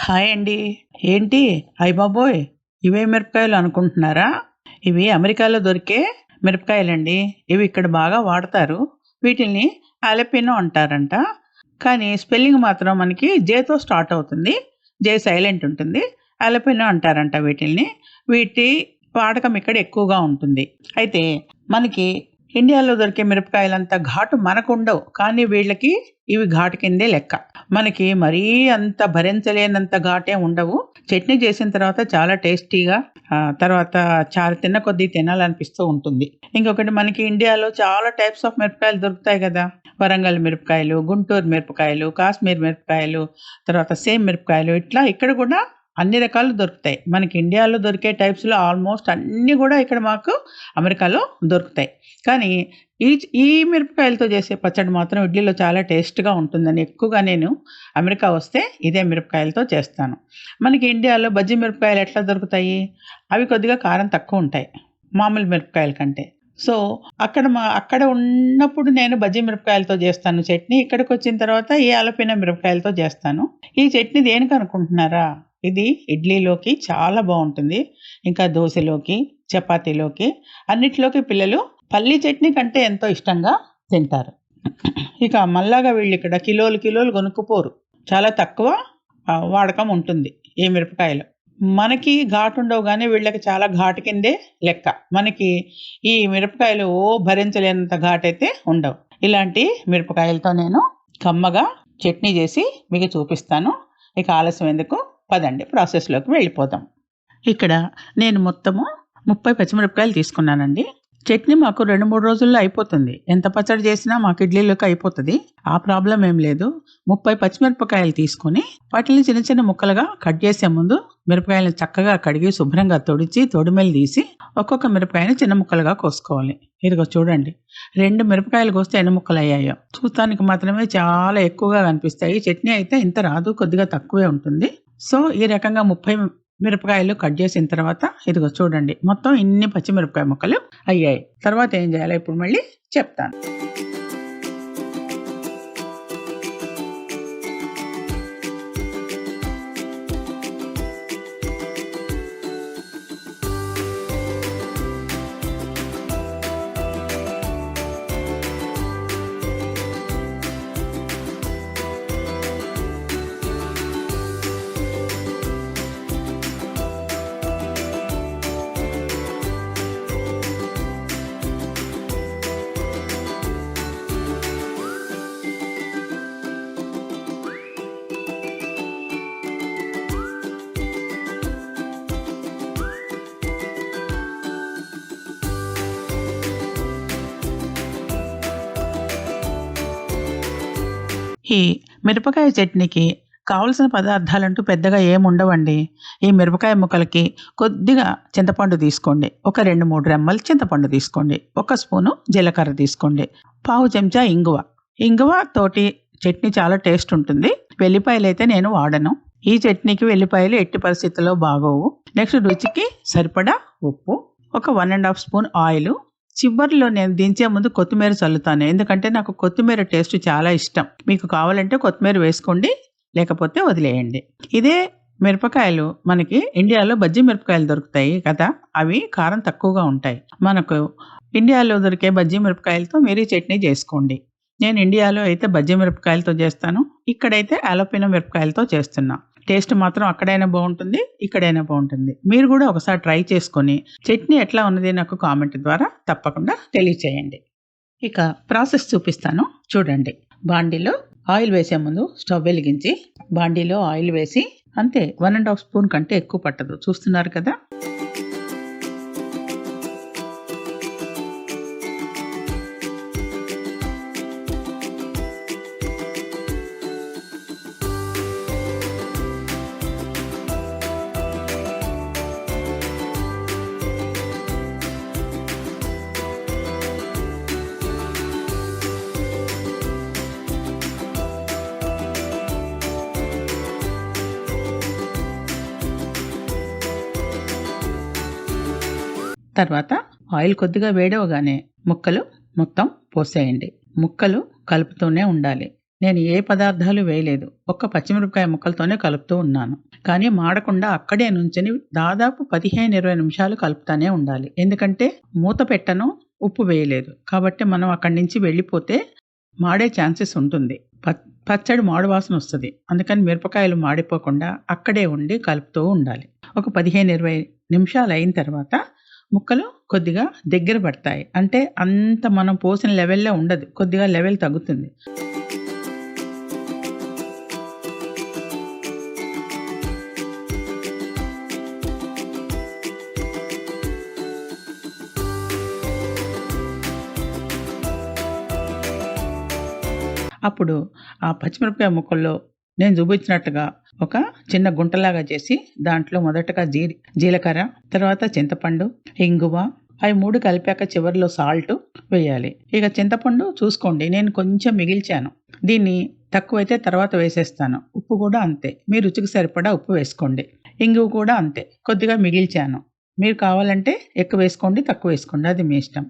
Hi అండి. ఏంటి అయ్యబాబోయ్! ఇవే మిరపకాయలు అనుకుంటున్నారా? ఇవి అమెరికాలో దొరికే మిరపకాయలండి. ఇవి ఇక్కడ బాగా వాడతారు. వీటిల్ని హాలపినో అంటారంట. కానీ స్పెల్లింగ్ మాత్రం మనకి జేతో స్టార్ట్ అవుతుంది. జే సైలెంట్ ఉంటుంది. హాలపినో అంటారంట వీటిల్ని. వీటి వాడకం ఇక్కడ ఎక్కువగా ఉంటుంది. అయితే మనకి ఇండియాలో దొరికే మిరపకాయలంత ఘాటు మనకుండవు. కానీ వీళ్ళకి ఇవి ఘాటు కిందే లెక్క. మనకి మరీ అంత భరించలేనంత ఘాటేం ఉండవు. చట్నీ చేసిన తర్వాత చాలా టేస్టీగా తర్వాత చాలా తిన్న కొద్దీ తినాలనిపిస్తూ ఉంటుంది. ఇంకొకటి మనకి ఇండియాలో చాలా టైప్స్ ఆఫ్ మిరపకాయలు దొరుకుతాయి కదా! వరంగల్ మిరపకాయలు, గుంటూరు మిరపకాయలు, కాశ్మీర్ మిరపకాయలు, తర్వాత సేమ్ మిరపకాయలు ఇట్లా ఇక్కడ కూడా అన్ని రకాలు దొరుకుతాయి. మనకి ఇండియాలో దొరికే టైప్స్‌లో ఆల్మోస్ట్ అన్నీ గూడా ఇక్కడ మాకు అమెరికాలో దొరుకుతాయి. కానీ ఈ ఈ మిరపకాయలతో చేసే పచ్చడి మాత్రం ఇడ్లీలో చాలా టేస్ట్‌గా ఉంటుందని ఎక్కువగా నేను అమెరికా వస్తే ఇదే మిరపకాయలతో చేస్తాను. మనకి ఇండియాలో బజ్జీ మిరపకాయలు ఎట్లా దొరుకుతాయి? అవి కొద్దిగా కారం తక్కువుంటాయి మామూలు మిరపకాయల కంటే. సో, అక్కడ ఉన్నప్పుడు నేను బజ్జీ మిరపకాయలతో చేస్తాను చట్నీ. ఇక్కడికొచ్చిన తర్వాత ఈ ఆలపినో మిరపకాయలతో చేస్తాను. ఈ చట్నీ దేనికనుకుంటున్నారా? ఇది ఇడ్లీలోకి చాలా బావుంటుంది. ఇంకా దోసలోకి, చపాతీలోకి అన్నిట్లోకి పిల్లలు పల్లీ చట్నీ కంటే ఎంతో ఇష్టంగా తింటారు. ఇక మల్లాగా వీళ్ళిక్కడ కిలోలు కిలోలు కొనుక్కుపోరు. చాలా తక్కువ వాడకం ఉంటుంది ఈ మిరపకాయలు. మనకి ఘాటుండవు గానీ వీళ్ళకి చాలా ఘాటు కిందే లెక్క. మనకి ఈ మిరపకాయలు భరించలేనంత ఘాటైతే ఉండవు. ఇలాంటి మిరపకాయలతో నేను కమ్మగా చట్నీ చేసి మీకు చూపిస్తాను. ఇక ఆలస్యం ఎందుకు, పదండి ప్రాసెస్‌లోకి వెళ్ళిపోదాం. ఇక్కడ నేను మొత్తము 30 పచ్చిమిరపకాయలు తీసుకున్నానండి. చట్నీ మాకు 2, 3 రోజుల్లో అయిపోతుంది. ఎంత పచ్చడి చేసినా మాకు ఇడ్లీలోకి అయిపోతది. ఆ ప్రాబ్లమ్ ఏం లేదు. 30 పచ్చిమిరపకాయలు తీసుకొని వాటిని చిన్న చిన్న ముక్కలుగా కట్ చేసే ముందు మిరపకాయలను చక్కగా కడిగి శుభ్రంగా తొడిచి తొడిమెలు తీసి ఒక్కొక్క మిరపకాయని చిన్న ముక్కలుగా కోసుకోవాలి. ఇదిగో చూడండి, 2 మిరపకాయలు కోస్తే ఎన్ని ముక్కలు అయ్యాయో. చూస్తానికి మాత్రమే చాలా ఎక్కువగా కనిపిస్తాయి. చట్నీ అయితే ఇంత రాదు, కొద్దిగా తక్కువే ఉంటుంది. సో ఈ రకంగా 30 మిరపకాయలు కట్ చేసిన తర్వాత ఇదిగో చూడండి, మొత్తం ఇన్ని పచ్చిమిరపకాయ ముక్కలు అయ్యాయి. తర్వాత ఏం చేయాలో ఇప్పుడు మళ్ళీ చెప్తాను. ఈ మిరపకాయ చట్నీకి కావలసిన పదార్థాలంటూ పెద్దగా ఏముండవండి. ఈ మిరపకాయ ముక్కలకి కొద్దిగా చింతపండు తీసుకోండి. ఒక 2, 3 రెమ్మలు చింతపండు తీసుకోండి. 1 స్పూను జీలకర్ర తీసుకోండి. పావు చెంచా ఇంగువ. ఇంగువ తోటి చట్నీ చాలా టేస్ట్ ఉంటుంది. వెల్లిపాయలైతే నేను వాడను. ఈ చట్నీకి వెల్లిపాయలు ఎట్టి పరిస్థితుల్లో బాగోవు. నెక్స్ట్ రుచికి సరిపడా ఉప్పు, ఒక 1½ స్పూన్ ఆయిల్. చివరిలో నేను దించే ముందు కొత్తిమీర చల్లుతాను. ఎందుకంటే నాకు కొత్తిమీర టేస్ట్ చాలా ఇష్టం. మీకు కావాలంటే కొత్తిమీర వేసుకోండి, లేకపోతే వదిలేయండి. ఇదే మిరపకాయలు మనకి ఇండియాలో బజ్జీ మిరపకాయలు దొరుకుతాయి కదా, అవి కారం తక్కువగా ఉంటాయి. మనకు ఇండియాలో దొరికే బజ్జీ మిరపకాయలతో మీరు చట్నీ చేసుకోండి. నేను ఇండియాలో అయితే బజ్జీ మిరపకాయలతో చేస్తాను. ఇక్కడైతే ఆలపినో మిరపకాయలతో చేస్తున్నా. టేస్ట్ మాత్రం అక్కడైనా బాగుంటుంది, ఇక్కడైనా బాగుంటుంది. మీరు కూడా ఒకసారి ట్రై చేసుకొని చట్నీ ఎట్లా ఉన్నది నాకు కామెంట్ ద్వారా తప్పకుండా తెలియచేయండి. ఇక ప్రాసెస్ చూపిస్తాను చూడండి. బాండీలో ఆయిల్ వేసే ముందు స్టవ్ వెలిగించి బాండీలో ఆయిల్ వేసి అంతే, 1½ స్పూన్ కంటే ఎక్కువ పట్టదు. చూస్తున్నారు కదా. తర్వాత ఆయిల్ కొద్దిగా వేడవగానే ముక్కలు మొత్తం పోసేయండి. ముక్కలు కలుపుతూనే ఉండాలి, నేను ఏ పదార్థాలు వేయలేదు. ఒక్క పచ్చిమిరపకాయ ముక్కలతోనే కలుపుతూ ఉన్నాను. కానీ మాడకుండా అక్కడే నుంచొని దాదాపు 15-20 నిమిషాలు కలుపుతానే ఉండాలి. ఎందుకంటే మూత పెట్టను, ఉప్పు వేయలేదు. కాబట్టి మనం అక్కడి నుంచి వెళ్ళిపోతే మాడే ఛాన్సెస్ ఉంటుంది. పచ్చడి మాడు వాసన వస్తుంది. అందుకని మిరపకాయలు మాడిపోకుండా అక్కడే ఉండి కలుపుతూ ఉండాలి. ఒక 15-20 నిమిషాలు అయిన తర్వాత ముక్కలు కొద్దిగా దగ్గర పడతాయి. అంటే అంత మనం పోసిన లెవెల్లో ఉండదు, కొద్దిగా లెవెల్ తగ్గుతుంది. అప్పుడు ఆ పచ్చిమిరపకాయ ముక్కల్లో నేను చూపించినట్టుగా ఒక చిన్న గుంటలాగా చేసి దాంట్లో మొదటగా జీలకర్ర, తర్వాత చింతపండు, ఇంగువ, అవి 3 కలిపాక చివరిలో సాల్ట్ వేయాలి. ఇక చింతపండు చూసుకోండి, నేను కొంచెం మిగిల్చాను. దీన్ని తక్కువైతే తర్వాత వేసేస్తాను. ఉప్పు కూడా అంతే, మీ రుచికి సరిపడా ఉప్పు వేసుకోండి. ఇంగువ కూడా అంతే, కొద్దిగా మిగిల్చాను. మీరు కావాలంటే ఎక్కువ వేసుకోండి, తక్కువ వేసుకోండి, అది మీ ఇష్టం.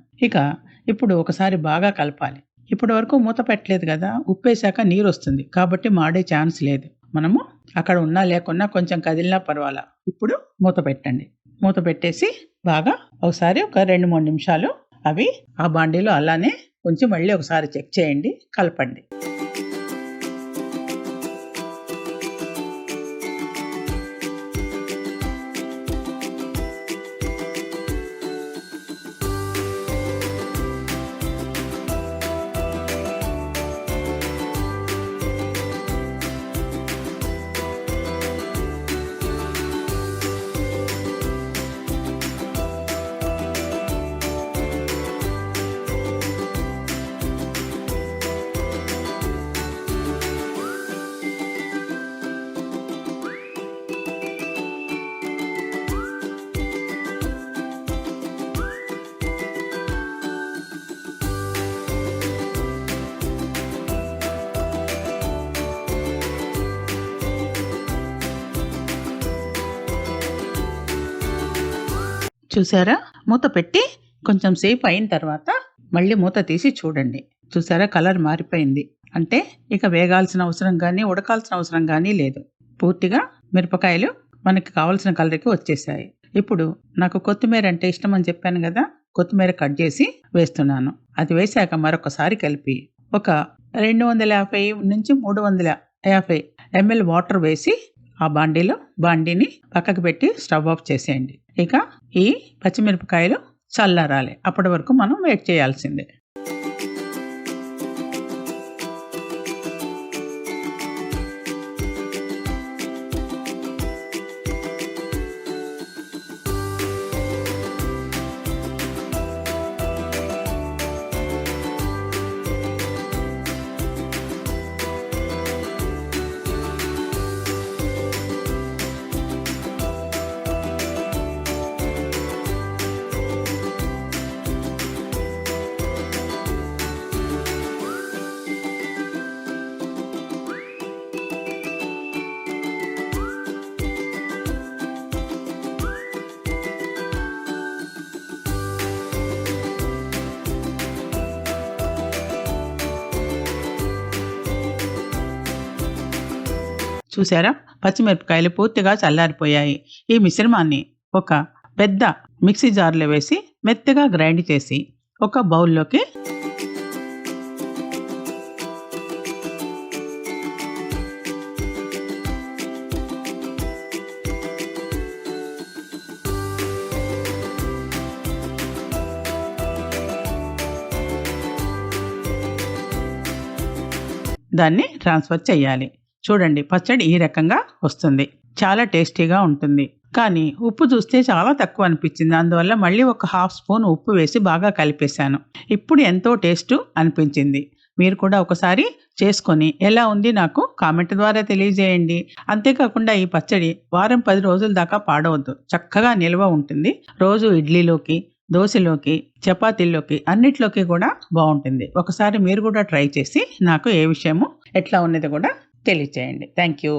ఇప్పుడు ఒకసారి బాగా కలపాలి. ఇప్పటి వరకు మూత పెట్టలేదు కదా, ఉప్పు వేసాక నీరు వస్తుంది కాబట్టి మాడే ఛాన్స్ లేదు. మనము అక్కడ ఉన్నా లేకున్నా కొంచెం కదిలినా పర్వాలా. ఇప్పుడు మూత పెట్టండి. మూత పెట్టేసి బాగా ఒకసారి ఒక 2-3 నిమిషాలు అవి ఆ బాండీలో అలానే ఉంచి మళ్ళీ ఒకసారి చెక్ చేయండి, కలపండి. చూసారా, మూత పెట్టి కొంచెం సేపు అయిన తర్వాత మళ్ళీ మూత తీసి చూడండి. చూసారా, కలర్ మారిపోయింది. అంటే ఇక వేగాల్సిన అవసరం కానీ ఉడకాల్సిన అవసరం కానీ లేదు. పూర్తిగా మిరపకాయలు మనకి కావాల్సిన కలర్కి వచ్చేసాయి. ఇప్పుడు నాకు కొత్తిమీర అంటే ఇష్టం అని చెప్పాను కదా, కొత్తిమీర కట్ చేసి వేస్తున్నాను. అది వేసాక మరొకసారి కలిపి ఒక 250 నుంచి 350 ml వాటర్ వేసి ఆ బాండీని పక్కకు పెట్టి స్టవ్ ఆఫ్ చేసేయండి. ఇక ఈ పచ్చిమిరపకాయలు చల్లారాలి. అప్పటి వరకు మనం వెయిట్ చేయాల్సిందే. చూసారా, పచ్చిమిరపకాయలు పూర్తిగా చల్లారిపోయాయి. ఈ మిశ్రమాన్ని ఒక పెద్ద మిక్సీ జార్లో వేసి మెత్తగా గ్రైండ్ చేసి ఒక బౌల్లోకి దాన్ని ట్రాన్స్ఫర్ చేయాలి. చూడండి, పచ్చడి ఈ రకంగా వస్తుంది. చాలా టేస్టీగా ఉంటుంది. కానీ ఉప్పు చూస్తే చాలా తక్కువ అనిపించింది. అందువల్ల మళ్ళీ ఒక 1/2 స్పూన్ ఉప్పు వేసి బాగా కలిపేశాను. ఇప్పుడు ఎంతో టేస్ట్ అనిపించింది. మీరు కూడా ఒకసారి చేసుకొని ఎలా ఉంది నాకు కామెంట్ ద్వారా తెలియజేయండి. అంతేకాకుండా ఈ పచ్చడి వారం 10 రోజుల దాకా పాడవద్దు, చక్కగా నిల్వ ఉంటుంది. రోజు ఇడ్లీలోకి, దోశలోకి, చపాతీల్లోకి అన్నిట్లోకి కూడా బాగుంటుంది. ఒకసారి మీరు కూడా ట్రై చేసి నాకు ఏ విషయము ఎట్లా ఉన్నది కూడా తెలియచేయండి. Thank you.